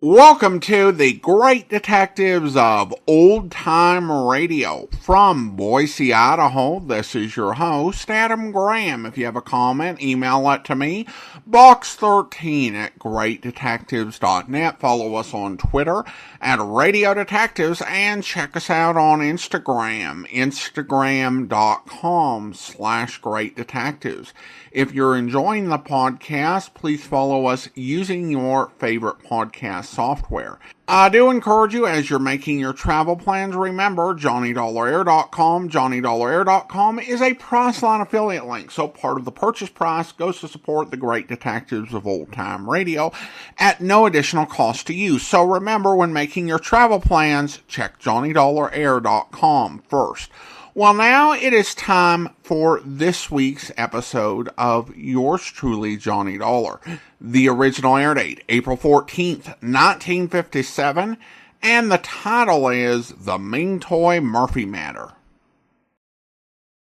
Welcome to the Great Detectives of Old Time Radio. From Boise, Idaho, this is your host, Adam Graham. If you have a comment, email it to me, box13@greatdetectives.net. Follow us on Twitter at Radio Detectives, and check us out on Instagram, instagram.com/Great Detectives. If you're enjoying the podcast, please follow us using your favorite podcast software. I do encourage you, as you're making your travel plans, remember JohnnyDollarAir.com. JohnnyDollarAir.com is a Priceline affiliate link, so part of the purchase price goes to support the Great Detectives of Old Time Radio at no additional cost to you. So remember, when making your travel plans, check JohnnyDollarAir.com first. Well, now it is time for this week's episode of yours truly, Johnny Dollar. The original air date, April 14th, 1957, and the title is The Ming Toy Murphy Matter.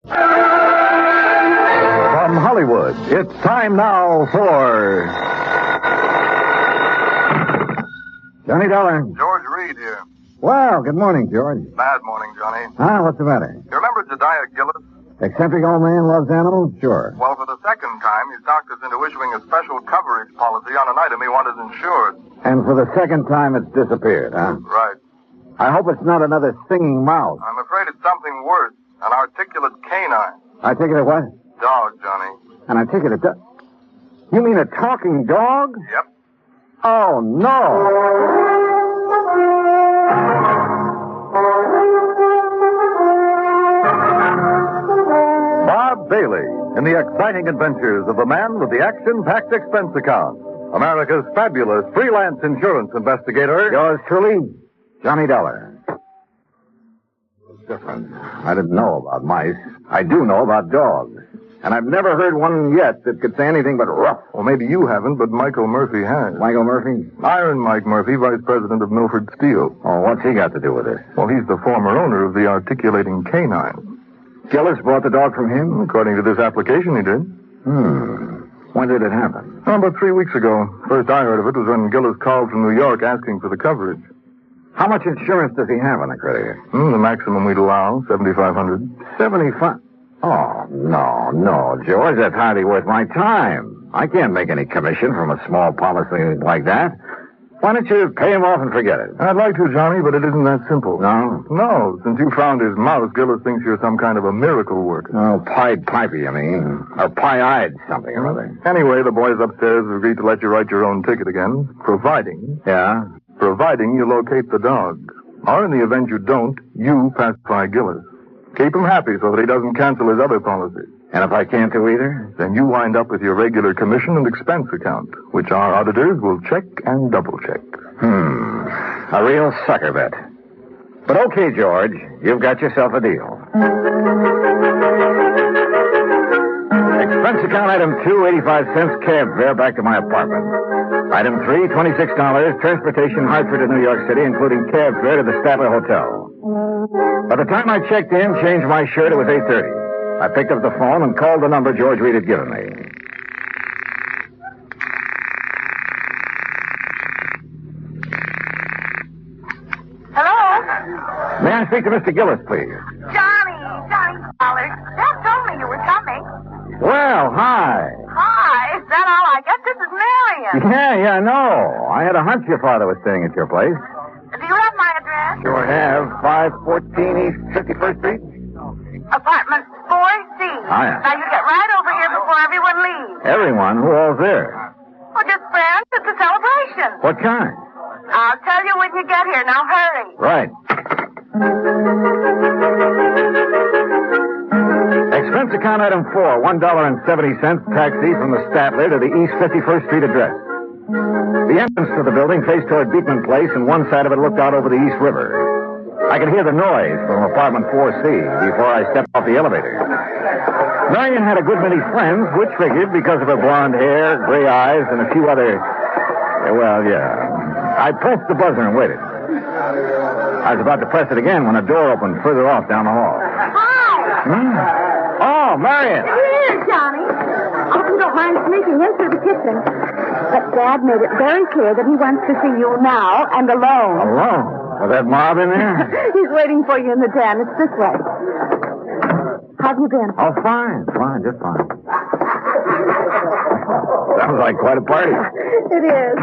From Hollywood, it's time now for Johnny Dollar. George Reed here. Well, good morning, George. Bad morning, Johnny. What's the matter? You remember Jediah Gillis? Eccentric old man loves animals? Sure. Well, for the second time, he's talked us into issuing a special coverage policy on an item he wanted insured. And for the second time, it's disappeared, huh? Right. I hope it's not another singing mouse. I'm afraid it's something worse. An articulate canine. Articulate what? Dog, Johnny. An articulate dog? You mean a talking dog? Yep. Oh, no. Bob Bailey in the exciting adventures of the man with the action-packed expense account, America's fabulous freelance insurance investigator. Yours truly, Johnny Dollar. It's different. I didn't know about mice. I do know about dogs. And I've never heard one yet that could say anything but rough. Well, maybe you haven't, but Michael Murphy has. Michael Murphy? Iron Mike Murphy, vice president of Milford Steel. Oh, what's he got to do with this? Well, he's the former owner of the articulating canine. Gillis bought the dog from him? According to this application, he did. When did it happen? About 3 weeks ago. First I heard of it was when Gillis called from New York asking for the coverage. How much insurance does he have on the credit? The maximum we'd allow, $7,500. 75? Oh, no, George. That's hardly worth my time. I can't make any commission from a small policy like that. Why don't you pay him off and forget it? I'd like to, Johnny, but it isn't that simple. No? No. Since you found his mouse, Gillis thinks you're some kind of a miracle worker. Oh, Pied Piper, you mean? Or pie-eyed something or other. Anyway, the boys upstairs have agreed to let you write your own ticket again, providing... Yeah? Providing you locate the dog. Or in the event you don't, you pacify Gillis. Keep him happy so that he doesn't cancel his other policies. And if I can't do either? Then you wind up with your regular commission and expense account, which our auditors will check and double-check. A real sucker bet. But okay, George, you've got yourself a deal. Expense account item 2, 85 cents, cab fare back to my apartment. Item 3, $26, transportation Hartford to New York City, including cab fare to the Stanley Hotel. By the time I checked in, changed my shirt, it was 8:30. I picked up the phone and called the number George Reed had given me. Hello? May I speak to Mr. Gillis, please? Johnny Dollar. Dad told me you were coming. Well, hi. Hi, is that all I get? This is Marion. Yeah, no. I had a hunch your father was staying at your place. Do you have my address? Sure have. 514 East 51st Street. Apartment 4C. Yeah. Now you get right over here before everyone leaves. Everyone? Who all's there? Well, just friends. It's a celebration. What kind? I'll tell you when you get here. Now hurry. Right. Expense account item 4, $1.70, taxi from the Statler to the East 51st Street address. The entrance to the building faced toward Beekman Place, and one side of it looked out over the East River. I could hear the noise from apartment 4C before I stepped off the elevator. Marion had a good many friends, which figured because of her blonde hair, gray eyes, and a few other... Well, yeah. I pressed the buzzer and waited. I was about to press it again when a door opened further off down the hall. Hi! Oh, Marion! Here, Johnny. I hope you don't mind sneaking in through the kitchen. But Dad made it very clear that he wants to see you now and alone. Alone? Was that mob in there? He's waiting for you in the den. It's this way. How have you been? Oh, fine, just fine. Sounds like quite a party. It is.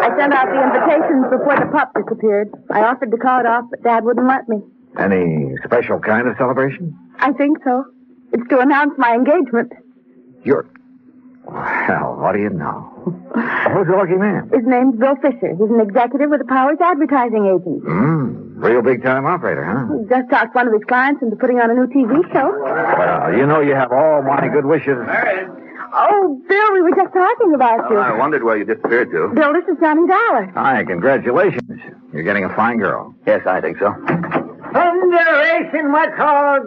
I sent out the invitations before the pup disappeared. I offered to call it off, but Dad wouldn't let me. Any special kind of celebration? I think so. It's to announce my engagement. Well, what do you know? Who's the lucky man? His name's Bill Fisher. He's an executive with the Powers Advertising Agency. Real big-time operator, huh? He just talked one of his clients into putting on a new TV show. Well, you know you have all my good wishes. Marion. Oh, Bill, we were just talking about you. I wondered where you disappeared to. Bill, this is Johnny Dollar. Hi, congratulations. You're getting a fine girl. Yes, I think so. Thunderation, what's all...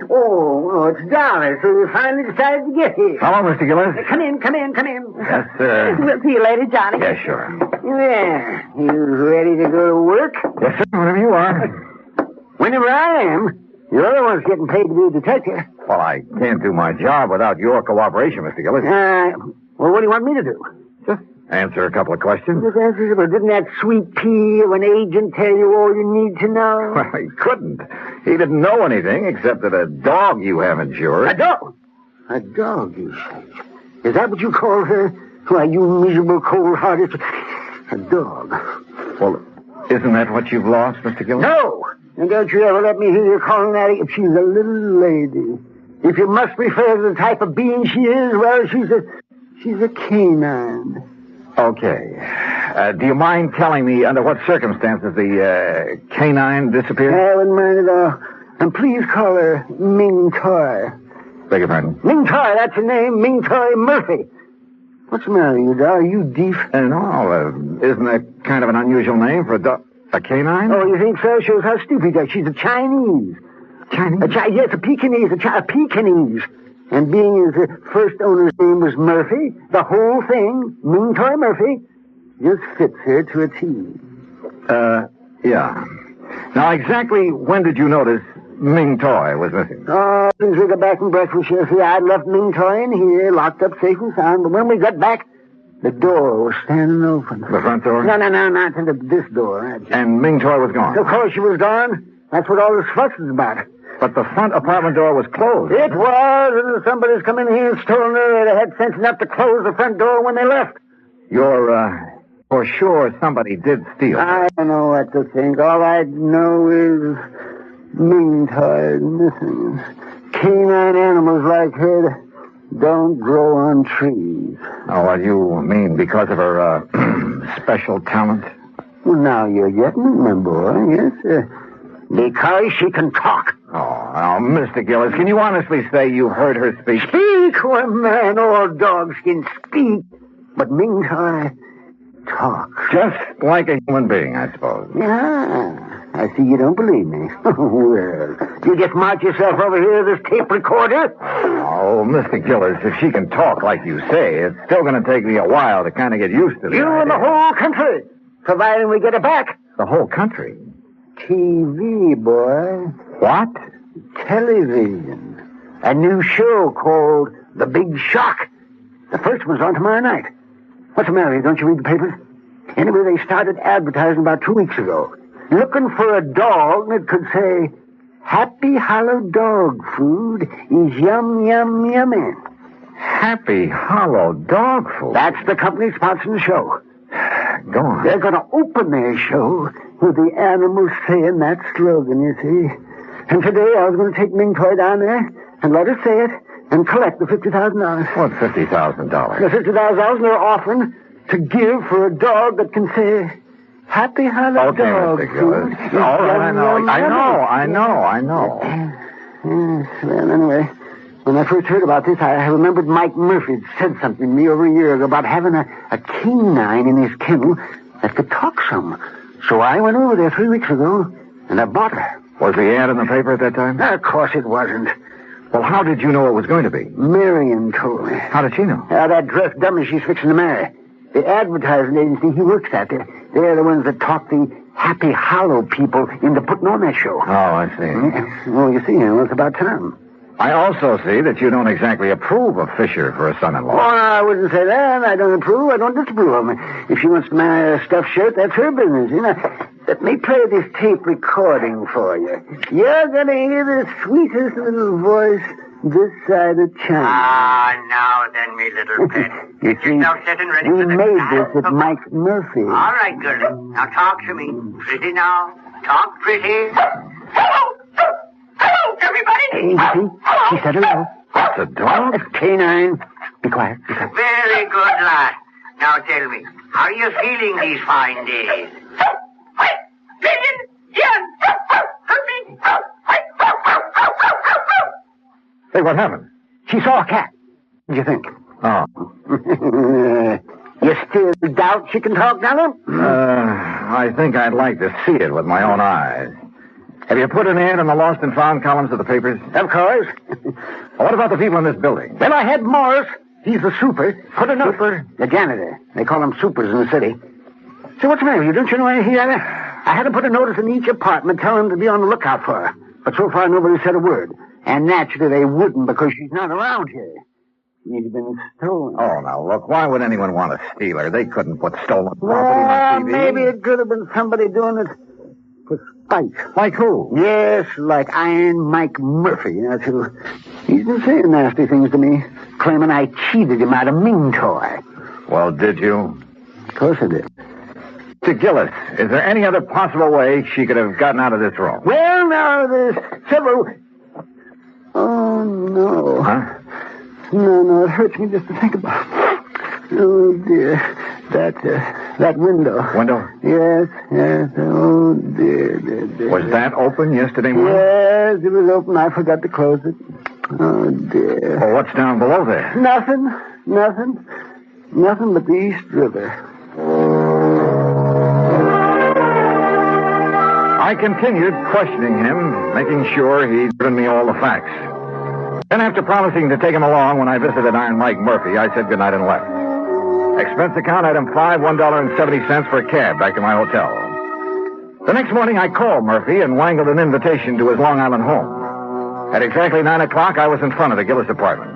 Oh, it's Dollar, so you finally decided to get here. Hello, Mr. Gillis. Come in. Yes, sir. We'll see you later, Johnny. Yes, sure. Yeah, you ready to go to work? Yes, sir, whenever you are. Whenever I am. You're the one's getting paid to be a detective. Well, I can't do my job without your cooperation, Mr. Gillis. Well, what do you want me to do? Just answer a couple of questions. Didn't that sweet pea of an agent tell you all you need to know? Well, he couldn't. He didn't know anything except that a dog you have insured. A dog? A dog, you say? Is that what you call her? Why, you miserable, cold-hearted... A dog. Well, isn't that what you've lost, Mr. Gillis? No! And don't you ever let me hear you calling that if she's a little lady. If you must refer to the type of being she is, well, she's a canine. Okay. Do you mind telling me under what circumstances the canine disappeared? I wouldn't mind at all. And please call her Ming Toy. Beg your pardon? Ming Toy, that's her name, Ming Toy Murphy. What's the matter, you dog? Are you deaf? No, isn't that kind of an unusual name for a dog? A canine? Oh, you think so? Shows how stupid you are. She's a Chinese. Chinese? Yes, a Pekinese. A Pekinese. And being as the first owner's name was Murphy, the whole thing, Ming Toy Murphy, just fits her to a T. Yeah. Now, exactly when did you notice Ming Toy was missing? Oh, since we got back from breakfast, you see, I'd left Ming Toy in here, locked up safe and sound, but when we got back, the door was standing open. The front door? No, not into this door. And Ming Toy was gone? Of course she was gone. That's what all this fuss is about. But the front apartment door was closed. It was, and somebody's come in here and stolen her. They had sense enough to close the front door when they left. You're, for sure somebody did steal. I don't know what to think. All I know is Ming Toy is missing. Canine animals like her don't grow on trees. Oh, well, you mean because of her, special talent? Well, now you're getting it, my boy. Yes, because she can talk. Oh, Mr. Gillis, can you honestly say you heard her speak? Speak? Well, man, all dogs can speak. But Ming Toy talks. Just like a human being, I suppose. Yeah. I see you don't believe me. Well, you just march yourself over here to this tape recorder. Oh, Mr. Gillis, if she can talk like you say, it's still going to take me a while to kind of get used to this. You and the whole country, providing we get her back. The whole country? TV, boy. What? Television. A new show called The Big Shock. The first one's on tomorrow night. What's the matter? Don't you read the papers? Anyway, they started advertising about 2 weeks ago. Looking for a dog that could say, Happy Hollow Dog Food is yum, yum, yummy. Happy Hollow Dog Food? That's the company sponsoring the show. Go on. They're going to open their show with the animals saying that slogan, you see. And today I was going to take Ming Toy down there and let her say it and collect the $50,000. What $50,000? The $50,000 they're offering to give for a dog that can say, Happy Hollow Dog Mr. Food. Gillis. All right, I know. Yes, well, anyway, when I first heard about this, I remembered Mike Murphy had said something to me over a year ago about having a canine in his kennel that could talk some. So I went over there 3 weeks ago And I bought her. Was the ad in the paper at that time? Of course it wasn't. Well, how did you know it was going to be? Marion told me. How did she know? That dressed dummy she's fixing to marry. The advertising agency he works at, they're the ones that talk the Happy Hollow people into putting on that show. Oh, I see. Well, you see, it's about time. I also see that you don't exactly approve of Fisher for a son-in-law. Oh, I wouldn't say that. I don't approve. I don't disapprove of him. If she wants to marry a stuffed shirt, that's her business. Let me play this tape recording for you. You're going to hear the sweetest little voice this side of China. Ah, now then, me little pet. Get yourself set and ready We for the made dance. this at Mike Murphy. All right, girlie. Now talk to me. Pretty now. Talk pretty. Hello! Hello, everybody! Hey, see? She said hello. That's a dog? That's Canine. Be quiet. Be quiet. Very good, lad. Now tell me, how are you feeling these fine days? Hey, what happened? She saw a cat. What do you think? Oh. You still doubt she can talk, Dollar? I think I'd like to see it with my own eyes. Have you put an ad in the lost and found columns of the papers? Of course. What about the people in this building? Well, I had Morris. He's the super. Put a note. Super? The janitor. They call him supers in the city. So what's the matter with you? Don't you know anything yet? I had to put a notice in each apartment telling them to be on the lookout for her. But so far, nobody said a word. And naturally, they wouldn't because she's not around here. She's been stolen. Oh, now, look, why would anyone want to steal her? They couldn't put stolen property Well, on TV. maybe it could have been somebody doing it for spite. Like who? Yes, like Iron Mike Murphy. That's who. He's been saying nasty things to me, claiming I cheated him out of Ming toy. Well, did you? Of course I did. To Gillis, is there any other possible way she could have gotten out of this room? Well, now, there's several... Oh, no. Huh? No, it hurts me just to think about it. Oh, dear. That window. Window? Yes. Oh, dear. Was that open yesterday morning? Yes, it was open. I forgot to close it. Oh, dear. Well, what's down below there? Nothing but the East River. I continued questioning him, making sure he'd given me all the facts. Then, after promising to take him along when I visited Iron Mike Murphy, I said goodnight and left. Expense account item 5, $1.70 for a cab back to my hotel. The next morning, I called Murphy and wangled an invitation to his Long Island home. At exactly 9 o'clock, I was in front of the Gillis apartment.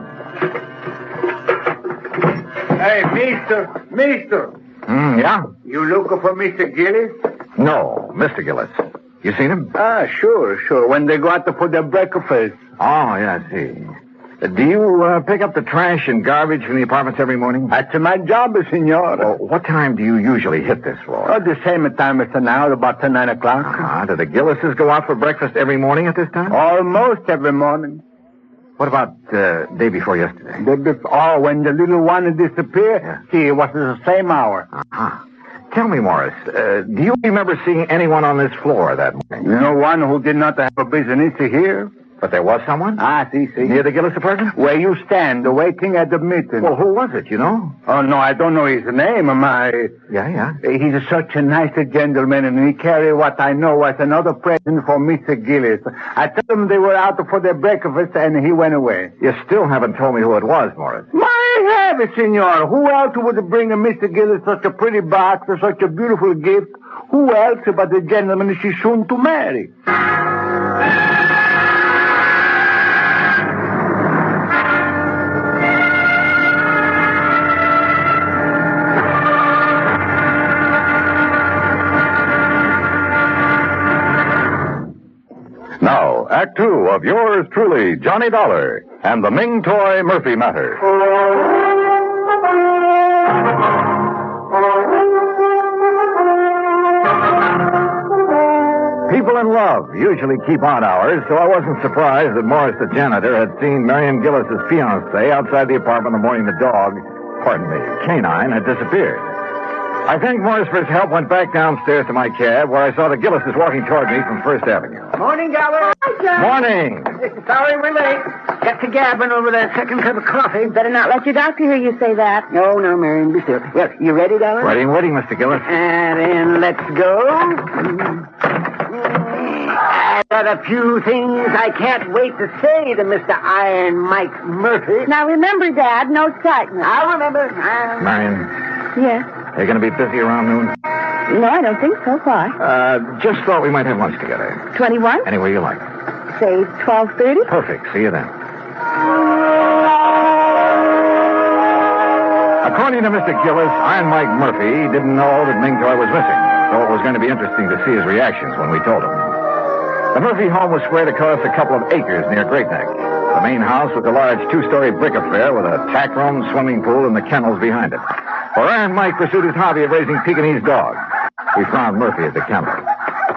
Hey, mister. Yeah? You looking for Mr. Gillis? No, Mr. Gillis. You seen him? Sure. When they go out to put their breakfast. Oh, yeah, I see. Do you pick up the trash and garbage from the apartments every morning? That's my job, senor. Well, what time do you usually hit this floor? The same time as now, about 9 o'clock. Do the Gillises go out for breakfast every morning at this time? Almost every morning. What about day before yesterday? When the little one disappeared, Yeah. see, it was the same hour. Tell me, Morris, do you remember seeing anyone on this floor that morning? You know one who did not have a business here? But there was someone? See. Near the Gillis apartment? Where you stand, waiting at the meeting. Well, who was it, you know? Oh, no, I don't know his name. Yeah. He's such a nice gentleman, and he carried what I know was another present for Mr. Gillis. I told him they were out for their breakfast, and he went away. You still haven't told me who it was, Morris. My heavens, senor. Who else would bring Mr. Gillis such a pretty box or such a beautiful gift? Who else but the gentleman she's soon to marry? Now, Act Two of yours truly, Johnny Dollar, and the Ming Toy Murphy Matter. People in love usually keep odd hours, so I wasn't surprised that Morris the janitor had seen Marion Gillis's fiancée outside the apartment the morning the dog, Canine, had disappeared. I thanked Morris for his help, went back downstairs to my cab, where I saw the Gillises walking toward me from First Avenue. Morning, Dollar. Morning! Sorry we're late. Got to gabbing over that second cup of coffee. Better not let your doctor hear you say that. No, Marion, be still. Well, you ready, Dollar? Ready and waiting, Mr. Gillis. And then let's go. I've got a few things I can't wait to say to Mr. Iron Mike Murphy. Now remember, Dad, no excitement. I'll remember. Marion, Yes. you're going to be busy around noon? No, I don't think so far. Just thought we might have lunch together. 21? Anywhere you like. Say 12:30? Perfect. See you then. According to Mr. Gillis, Iron Mike Murphy didn't know that Ming Toy was missing, so it was going to be interesting to see his reactions when we told him. The Murphy home was spread across a couple of acres near Great Neck. The main house was a large two-story brick affair with a tack room, swimming pool, and the kennels behind it. For Iron Mike pursued his hobby of raising Pekinese dogs. We found Murphy at the kennel.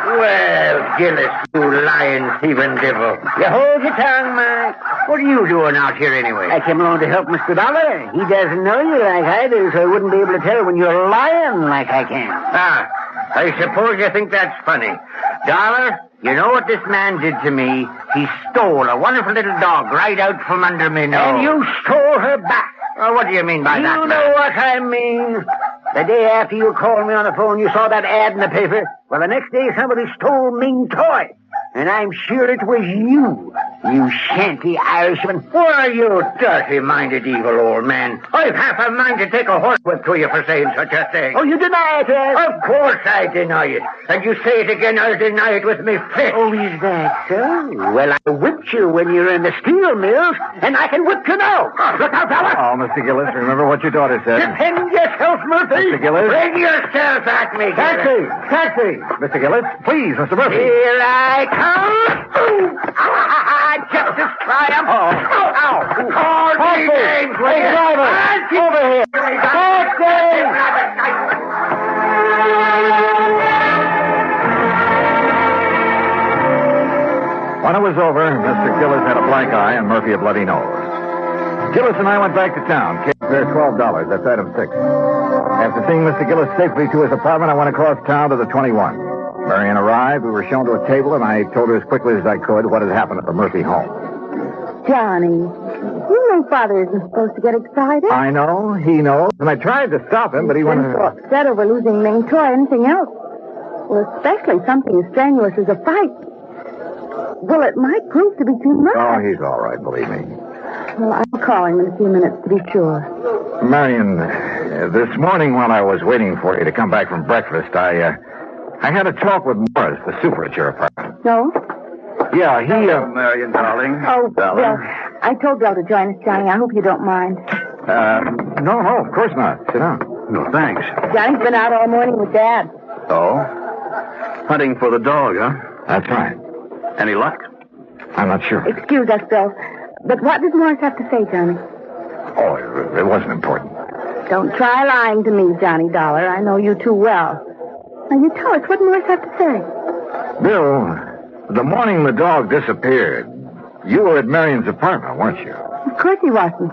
Well, Gillis, you lying, thieving devil. You hold your tongue, Mike. What are you doing out here anyway? I came along to help Mr. Dollar. He doesn't know you like I do, so I wouldn't be able to tell when you're lying like I can. Ah, I suppose you think that's funny. Dollar, you know what this man did to me? He stole a wonderful little dog right out from under me nose. And you stole her back. Well, what do you mean by that, You man? know what I mean. The day after you called me on the phone, you saw that ad in the paper. Well, the next day somebody stole Ming Toy. And I'm sure it was you shanty Irishman. Why, you dirty-minded evil old man. I've half a mind to take a horsewhip to you for saying such a thing. Oh, you deny it, eh? Of course I deny it. And you say it again, I'll deny it with me fist. Oh, is that so? Well, I whipped you when you were in the steel mills, and I can whip you now. Look out, fella. Oh, Mr. Gillis, remember what your daughter said. Defend yourself, Murphy. Mr. Gillis? Bring yourself at me, Gillis. Taxi. Mr. Gillis, please, Mr. Murphy. Here I come. Justice triumph. Oh. Ow. Call me names, will Hey, you? driver, over here. When it was over, Mr. Gillis had a black eye and Murphy a bloody nose. Gillis and I went back to town. Cab fare $12. That's item 6. After seeing Mr. Gillis safely to his apartment, I went across town to the 21. Marion arrived. We were shown to a table, and I told her as quickly as I could what had happened at the Murphy home. Johnny, you know Father isn't supposed to get excited. I know. He knows. And I tried to stop him, but he went... so upset over losing Ming Toy or anything else. Well, especially something as strenuous as a fight. Well, it might prove to be too much. Oh, he's all right, believe me. Well, I'll call him in a few minutes to be sure. Marion, this morning while I was waiting for you to come back from breakfast, I had a talk with Morris, the super at your apartment. No? Yeah, he... Marion, darling. Oh, well, I told Bill to join us, Johnny. I hope you don't mind. No, of course not. Sit down. No, thanks. Johnny's been out all morning with Dad. Oh? Hunting for the dog, huh? That's right. Any luck? I'm not sure. Excuse us, Bill. But what does Morris have to say, Johnny? Oh, it wasn't important. Don't try lying to me, Johnny Dollar. I know you too well. Now, you tell us what Morris have to say. Bill, the morning the dog disappeared, you were at Marion's apartment, weren't you? Of course he wasn't.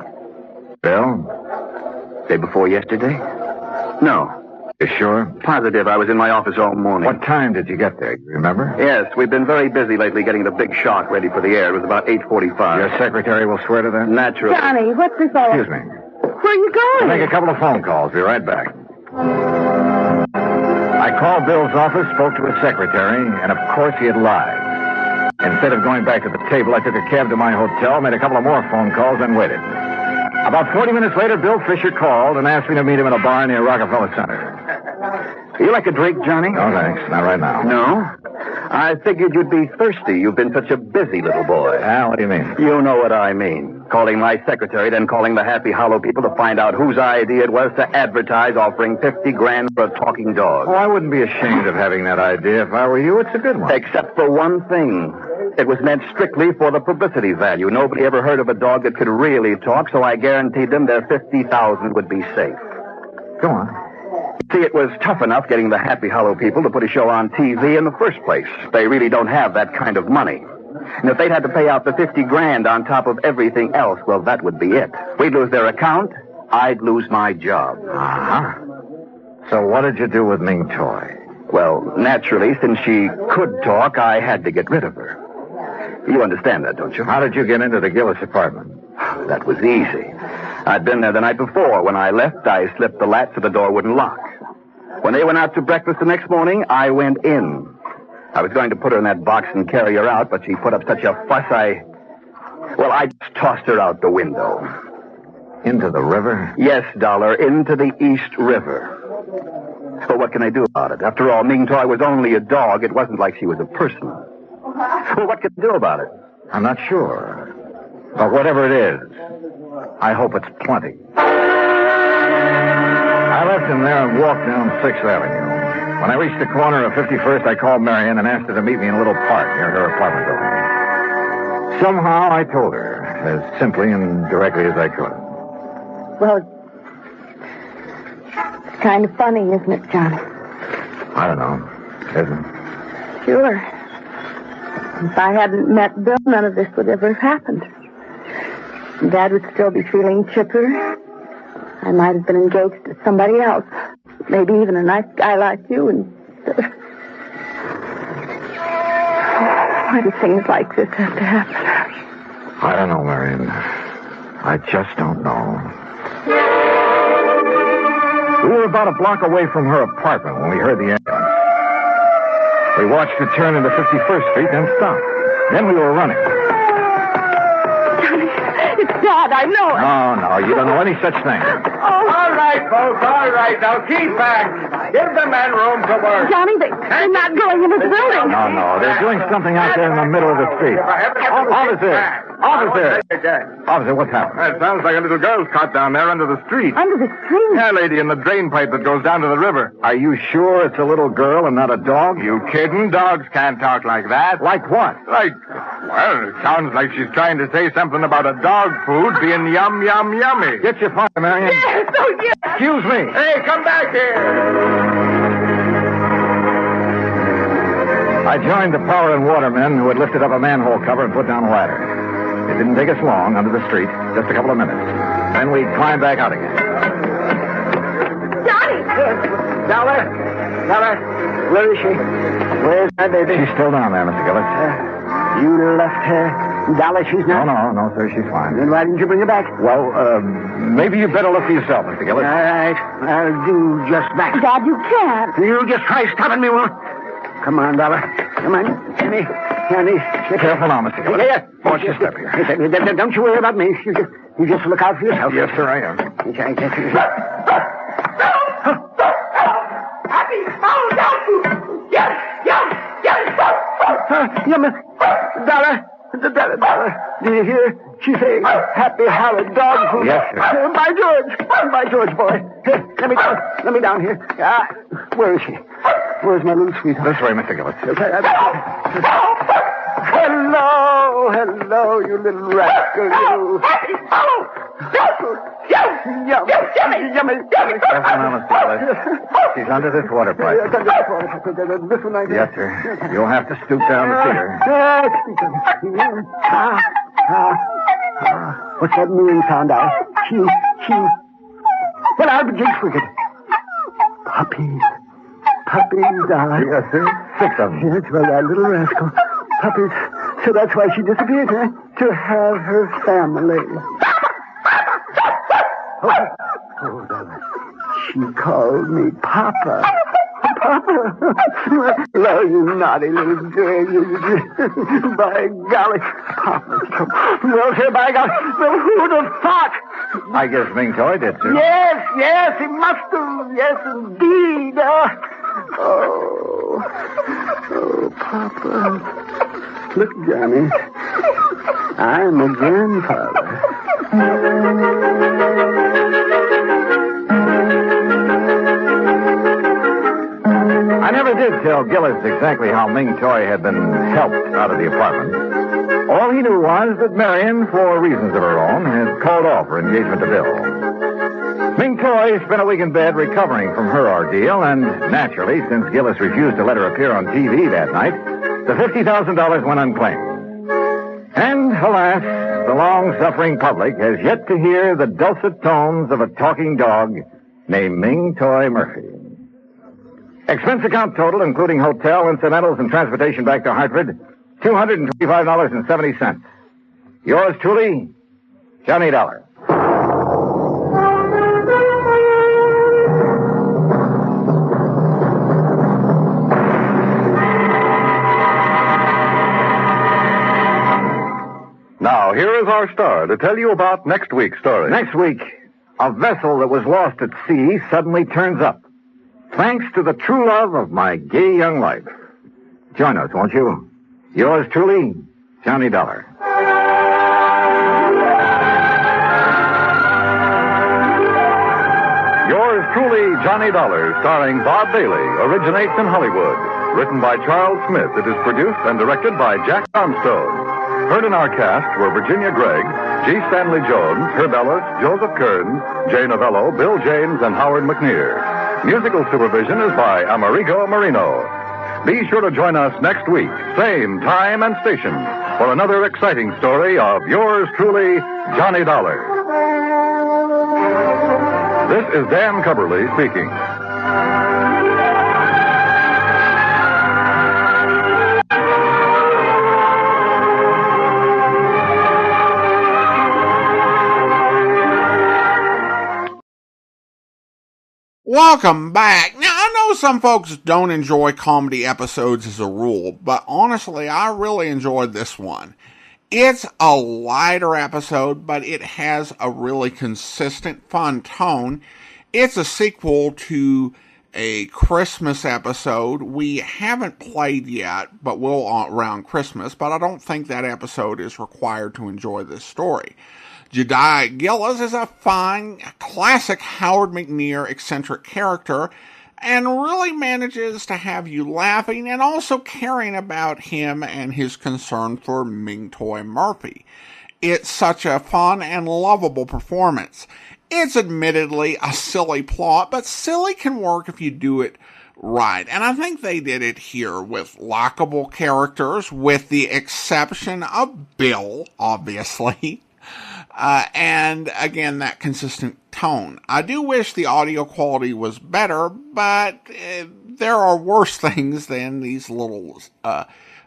Bill? Day before yesterday? No. You sure? Positive. I was in my office all morning. What time did you get there? You remember? Yes, we've been very busy lately getting the big shock ready for the air. It was about 8:45. Your secretary will swear to that? Naturally. Johnny, what's this all... Excuse me. Where are you I'll going? make a couple of phone calls. Be right back. I called Bill's office, spoke to his secretary, and of course he had lied. Instead of going back to the table, I took a cab to my hotel, made a couple of more phone calls, and waited. About 40 minutes later, Bill Fisher called and asked me to meet him in a bar near Rockefeller Center. You like a drink, Johnny? No, thanks. Not right now. No? I figured you'd be thirsty. You've been such a busy little boy. What do you mean? You know what I mean. Calling my secretary, then calling the Happy Hollow people to find out whose idea it was to advertise offering $50,000 for a talking dog. Oh, I wouldn't be ashamed of having that idea if I were you. It's a good one. Except for one thing. It was meant strictly for the publicity value. Nobody ever heard of a dog that could really talk, so I guaranteed them their $50,000 would be safe. Go on. See, it was tough enough getting the Happy Hollow people to put a show on TV in the first place. They really don't have that kind of money. And if they'd had to pay out the $50,000 on top of everything else, well, that would be it. We'd lose their account. I'd lose my job. Uh-huh. So what did you do with Ming Toy? Well, naturally, since she could talk, I had to get rid of her. You understand that, don't you? How did you get into the Gillis apartment? That was easy. I'd been there the night before. When I left, I slipped the latch so the door wouldn't lock. When they went out to breakfast the next morning, I went in. I was going to put her in that box and carry her out, but she put up such a fuss, I just tossed her out the window. Into the river? Yes, Dollar, into the East River. But what can I do about it? After all, Ming Toy was only a dog. It wasn't like she was a person. Well, what can I do about it? I'm not sure. But whatever it is, I hope it's plenty. I left him there and walked down 6th Avenue. When I reached the corner of 51st, I called Marion and asked her to meet me in a little park near her apartment building. Somehow I told her, as simply and directly as I could. Well, it's kind of funny, isn't it, Johnny? I don't know. Isn't it? Sure. If I hadn't met Bill, none of this would ever have happened. Dad would still be feeling chipper. I might have been engaged to somebody else. Maybe even a nice guy like you. And why do things like this have to happen? I don't know, Marion. I just don't know. We were about a block away from her apartment when we heard the ambulance. We watched her turn into 51st Street, then stop. Then we were running. Johnny, it's Dad, I know it. No, you don't know any such thing. Oh. All right, folks, all right. Now keep back. Give the men room to work. Johnny, they're not going into the building. No, they're doing something out there in the middle of the street. Officer, what's happened? It sounds like a little girl's caught down there under the street. Under the street? Yeah, lady, in the drain pipe that goes down to the river. Are you sure it's a little girl and not a dog? You kidding? Dogs can't talk like that. Like what? Well, it sounds like she's trying to say something about a dog food being yum, yum, yummy. Get your fire, Marion. Yes, oh, yes. Excuse me. Hey, come back here. I joined the power and water men who had lifted up a manhole cover and put down a ladder. It didn't take us long under the street, just a couple of minutes. Then we climbed back out again. Johnny! Dollar, where is she? Where's my baby? She's still down there, Mr. Gillis. You left her. Dollar, she's not? No, sir, she's fine. Then why didn't you bring her back? Well, maybe you better look for yourself, Mr. Gillis. All right, I'll do just that. Dad, you can't. You just try stopping me, will? Come on, Dollar. Come on. Candy. Careful now, Mr. Gillis. Yeah. Watch your step here. Don't you worry about me. You just look out for yourself. Yes, sir, I am. Happy, fall down. Yes. Dollar. Do you hear? She's saying happy Howard dog food. Yes, sir. By George, boy. Here, let me down here. Where is she? Where's my little sweetheart? This way, Mr. Gillis. Hello, you little rascal, you. Happy, follow. Yummy. Careful now, Mr. Gillis. She's under this water pipe. This one I Yes, sir. You'll have to stoop down to see her. What's that mooing sound out? She. Well, I'll begin quicker. Puppies, darling. Yes, sir. 6 of them. Yes, well, that little rascal. Puppies. So that's why she disappeared, huh? To have her family. Oh, darling. She called me Papa. Oh, you naughty little girl. By golly. Papa. Well, sir, by golly. Well, who'd have thought? I guess Ming Toy did, sir. Yes, he must have. Yes, indeed. Oh, Papa. Look, Johnny. I'm a grandfather. I never did tell Gillis exactly how Ming Toy had been helped out of the apartment. All he knew was that Marion, for reasons of her own, had called off her engagement to Bill. Ming Toy spent a week in bed recovering from her ordeal, and naturally, since Gillis refused to let her appear on TV that night, the $50,000 went unclaimed. And, alas, the long-suffering public has yet to hear the dulcet tones of a talking dog named Ming Toy Murphy. Expense account total, including hotel, incidentals, and transportation back to Hartford, $225.70. Yours truly, Johnny Dollar. Now, here is our star to tell you about next week's story. Next week, a vessel that was lost at sea suddenly turns up, thanks to the true love of my gay young life. Join us, won't you? Yours truly, Johnny Dollar. Yours truly, Johnny Dollar, starring Bob Bailey, originates in Hollywood. Written by Charles Smith, it is produced and directed by Jack Armstrong. Heard in our cast were Virginia Gregg, G. Stanley Jones, Herb Ellis, Joseph Kearns, J. Novello, Bill James, and Howard McNear. Musical supervision is by Amerigo Marino. Be sure to join us next week, same time and station, for another exciting story of yours truly, Johnny Dollar. This is Dan Cubberly speaking. Welcome back. Now, I know some folks don't enjoy comedy episodes as a rule, but honestly, I really enjoyed this one. It's a lighter episode, but it has a really consistent, fun tone. It's a sequel to a Christmas episode we haven't played yet, but will around Christmas, but I don't think that episode is required to enjoy this story. Jediah Gillis is a fine, classic Howard McNear eccentric character and really manages to have you laughing and also caring about him and his concern for Ming Toy Murphy. It's such a fun and lovable performance. It's admittedly a silly plot, but silly can work if you do it right. And I think they did it here with likable characters, with the exception of Bill, obviously. And again, that consistent tone. I do wish the audio quality was better, but there are worse things than these little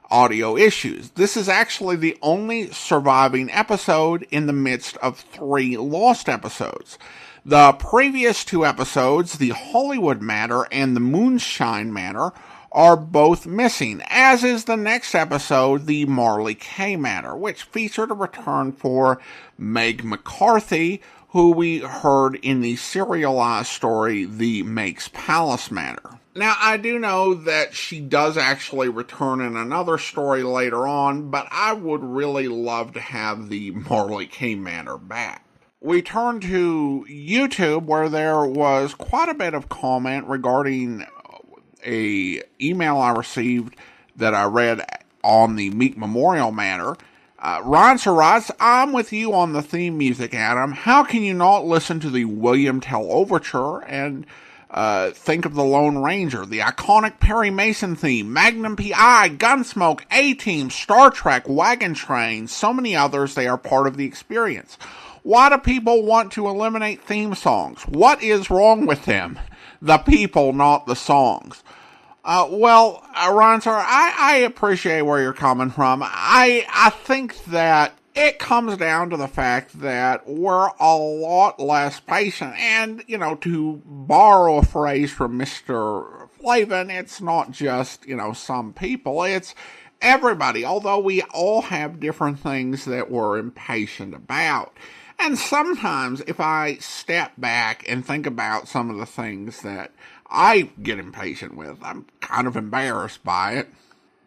audio issues. This is actually the only surviving episode in the midst of 3 lost episodes. The previous 2 episodes, the Hollywood Matter and the Moonshine Matter, are both missing, as is the next episode, the Marley K Matter, which featured a return for Meg McCarthy, who we heard in the serialized story, The Makes Palace Matter. Now, I do know that she does actually return in another story later on, but I would really love to have the Marley K Matter back. We turn to YouTube, where there was quite a bit of comment regarding a email I received that I read on the Meek Memorial Matter. Ronser writes, I'm with you on the theme music, Adam. How can you not listen to the William Tell Overture and think of the Lone Ranger, the iconic Perry Mason theme, Magnum P.I., Gunsmoke, A-Team, Star Trek, Wagon Train, so many others, they are part of the experience. Why do people want to eliminate theme songs? What is wrong with them? The people, not the songs. Ron, sir, I appreciate where you're coming from. I think that it comes down to the fact that we're a lot less patient. And, to borrow a phrase from Mr. Flavin, it's not just, some people. It's everybody, although we all have different things that we're impatient about. And sometimes if I step back and think about some of the things that I get impatient with, I'm kind of embarrassed by it.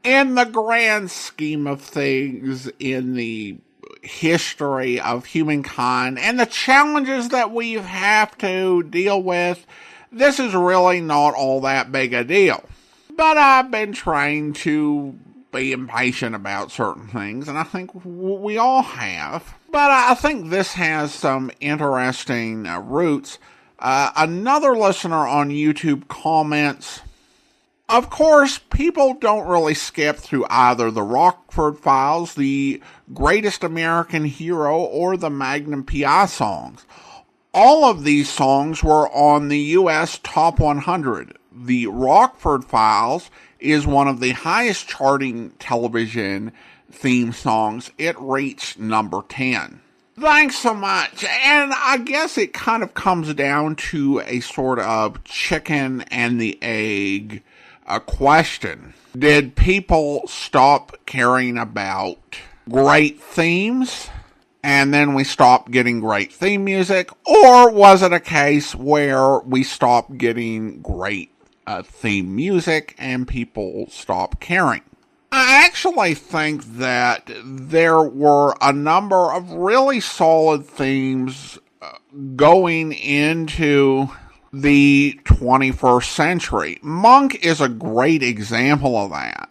In the grand scheme of things, in the history of humankind and the challenges that we have to deal with, this is really not all that big a deal. But I've been trained to be impatient about certain things, and I think we all have. But I think this has some interesting roots. Another listener on YouTube comments, of course, people don't really skip through either the Rockford Files, the Greatest American Hero, or the Magnum P.I. songs. All of these songs were on the U.S. Top 100. The Rockford Files is one of the highest charting television theme songs. It reached number 10. Thanks so much. And I guess it kind of comes down to a sort of chicken and the egg question. Did people stop caring about great themes, and then we stopped getting great theme music? Or was it a case where we stopped getting great theme music and people stopped caring? I actually think that there were a number of really solid themes going into the 21st century. Monk is a great example of that.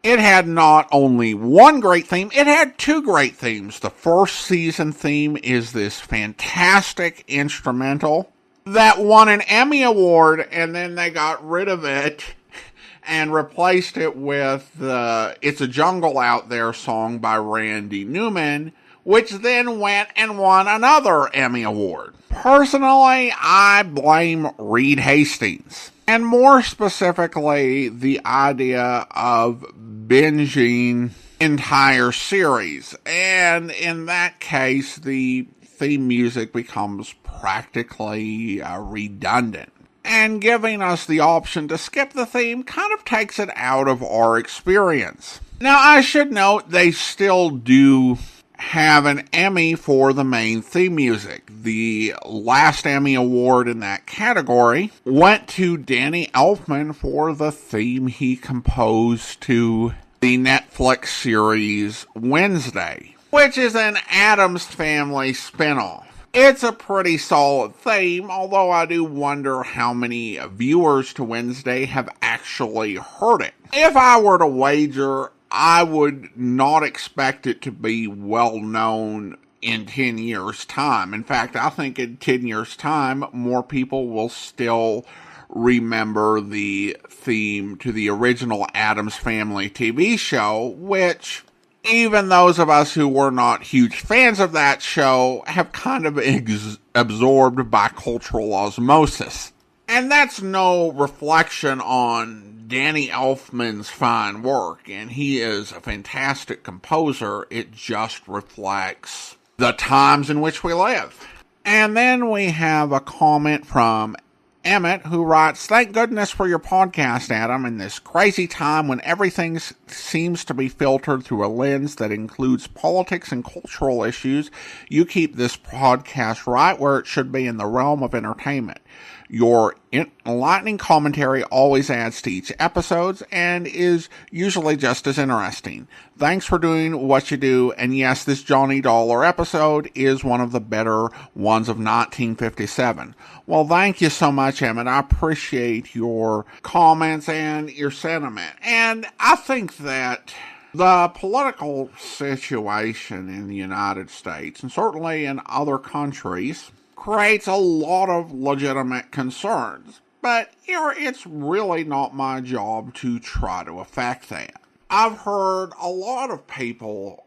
It had not only one great theme, it had two great themes. The first season theme is this fantastic instrumental that won an Emmy Award, and then they got rid of it and replaced it with the It's a Jungle Out There song by Randy Newman, which then went and won another Emmy Award. Personally, I blame Reed Hastings, and more specifically, the idea of binging entire series. And in that case, the theme music becomes practically redundant. And giving us the option to skip the theme kind of takes it out of our experience. Now, I should note they still do have an Emmy for the main theme music. The last Emmy Award in that category went to Danny Elfman for the theme he composed to the Netflix series Wednesday, which is an Addams Family spinoff. It's a pretty solid theme, although I do wonder how many viewers to Wednesday have actually heard it. If I were to wager, I would not expect it to be well known in 10 years' time. In fact, I think in 10 years' time, more people will still remember the theme to the original Addams Family TV show, which even those of us who were not huge fans of that show have kind of absorbed by cultural osmosis. And that's no reflection on Danny Elfman's fine work, and he is a fantastic composer. It just reflects the times in which we live. And then we have a comment from Emmett, who writes, "Thank goodness for your podcast, Adam, in this crazy time when everything seems to be filtered through a lens that includes politics and cultural issues. You keep this podcast right where it should be, in the realm of entertainment. Your enlightening commentary always adds to each episode and is usually just as interesting. Thanks for doing what you do, and yes, this Johnny Dollar episode is one of the better ones of 1957. Well, thank you so much, Emmett. I appreciate your comments and your sentiment. And I think that the political situation in the United States, and certainly in other countries, creates a lot of legitimate concerns. But, it's really not my job to try to affect that. I've heard a lot of people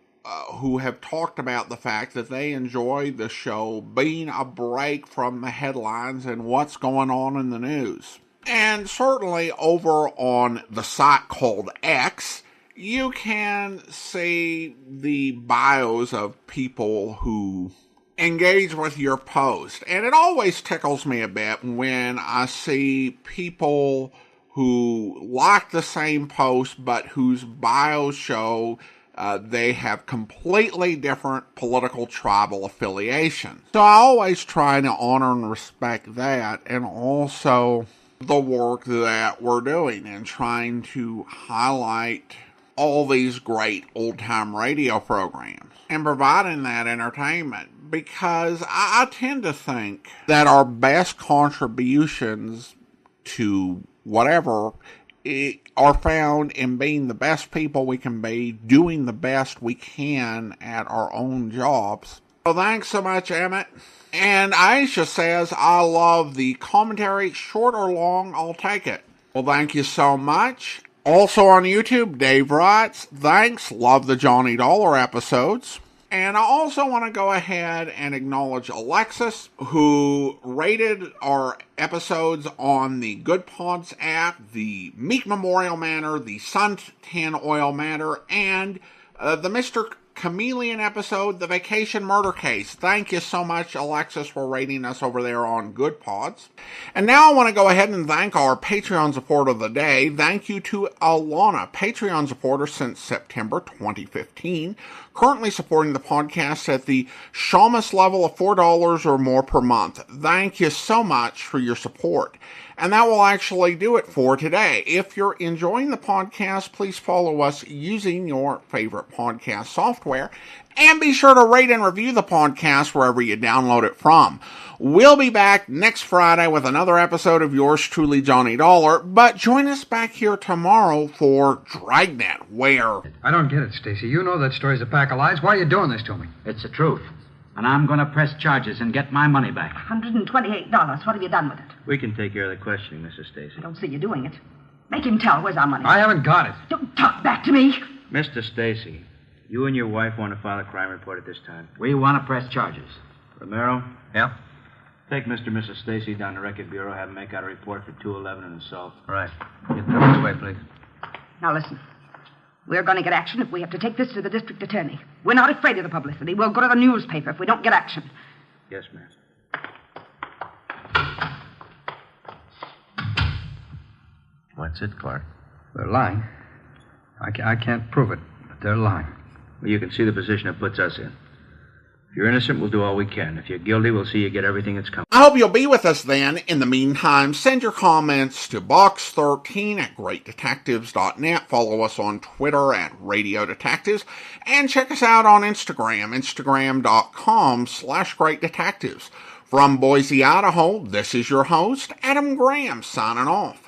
who have talked about the fact that they enjoy the show being a break from the headlines and what's going on in the news. And certainly over on the site called X, you can see the bios of people who engage with your post. And it always tickles me a bit when I see people who like the same post but whose bios show they have completely different political tribal affiliation. So I always try to honor and respect that, and also the work that we're doing and trying to highlight all these great old-time radio programs and providing that entertainment, because I tend to think that our best contributions to whatever are found in being the best people we can be, doing the best we can at our own jobs. So thanks so much, Emmett. And Aisha says, I love the commentary, short or long, I'll take it. Well, thank you so much. Also on YouTube, Dave writes, thanks, love the Johnny Dollar episodes. And I also want to go ahead and acknowledge Alexis, who rated our episodes on the Good Pods app, the Meek Memorial Manor, the Suntan Oil Manor, and the Mr. Chameleon episode, The Vacation Murder Case. Thank you so much, Alexis, for rating us over there on Good Pods. And now I want to go ahead and thank our Patreon supporter of the day. Thank you to Alana, Patreon supporter since September 2015, currently supporting the podcast at the Shamus level of $4 or more per month. Thank you so much for your support. And that will actually do it for today. If you're enjoying the podcast, please follow us using your favorite podcast software. And be sure to rate and review the podcast wherever you download it from. We'll be back next Friday with another episode of yours truly, Johnny Dollar. But join us back here tomorrow for Dragnet, where... I don't get it, Stacy. You know that story's a pack of lies. Why are you doing this to me? It's the truth. And I'm going to press charges and get my money back. $128. What have you done with it? We can take care of the questioning, Mrs. Stacy. I don't see you doing it. Make him tell. Where's our money? I haven't got it. Don't talk back to me. Mr. Stacy, you and your wife want to file a crime report at this time. We want to press charges. Romero? Yeah? Take Mr. and Mrs. Stacy down to Record Bureau, have them make out a report for 211 and assault. Right. Get them this way, please. Now listen. We're going to get action if we have to take this to the district attorney. We're not afraid of the publicity. We'll go to the newspaper if we don't get action. Yes, ma'am. What's it, Clark? They're lying. I can't prove it, but they're lying. Well, you can see the position it puts us in. If you're innocent, we'll do all we can. If you're guilty, we'll see you get everything that's coming. I hope you'll be with us then. In the meantime, send your comments to box13@greatdetectives.net. Follow us on Twitter at Radio Detectives. And check us out on Instagram, instagram.com/greatdetectives. From Boise, Idaho, this is your host, Adam Graham, signing off.